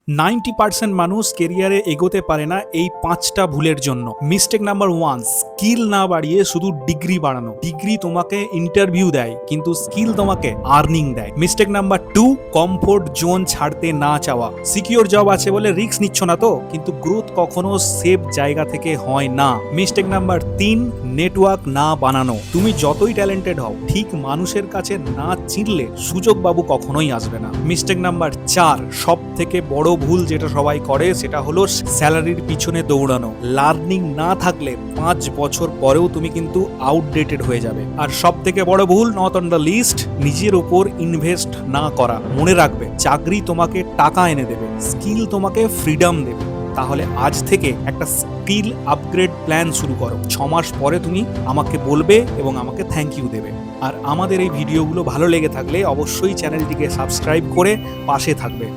90% মানুষ কেরিয়ারে এগোতে পারে না এই 5টা ভুলের জন্য। মিস্টেক নাম্বার 1, স্কিল না বাড়িয়ে শুধু ডিগ্রি বাড়ানো। ডিগ্রি তোমাকে ইন্টারভিউ দেয়, কিন্তু স্কিল তোমাকে আর্নিং দেয়। মিস্টেক নাম্বার 2, কমফোর্ট জোন ছাড়তে না চাওয়া। সিকিউর জব আছে বলে রিস্ক নিচ্ছ না তো, কিন্তু গ্রোথ কখনো সেফ জায়গা থেকে হয় না। মিস্টেক নাম্বার 3, নেটওয়ার্ক না বানানো। তুমি যতই ট্যালেন্টেড হও, ঠিক মানুষের কাছে না চিনলে সুযোগ বাবু কখনোই আসবে না। মিস্টেক নাম্বার 4, সব থেকে বড় ভুল যেটা সবাই করে সেটা হলো স্যালারির পিছনে দৌড়ানো। লার্নিং না থাকলে 5 বছর পরেও তুমি কিন্তু আউটডেটেড হয়ে যাবে। আর সব থেকে বড় ভুল, নট অন দ্য লিস্ট, নিজের উপর ইনভেস্ট না করা। মনে রাখবে, চাকরি তোমাকে টাকা এনে দেবে, স্কিল তোমাকে ফ্রিডম দেবে। তাহলে আজ থেকে একটা স্কিল আপগ্রেড প্ল্যান শুরু করো। 6 মাস পরে তুমি আমাকে বলবে এবং আমাকে থ্যাংক ইউ দেবে। আর আমাদের এই ভিডিওগুলো ভালো লেগে থাকলে অবশ্যই চ্যানেলটিকে সাবস্ক্রাইব করে পাশে থাকবে।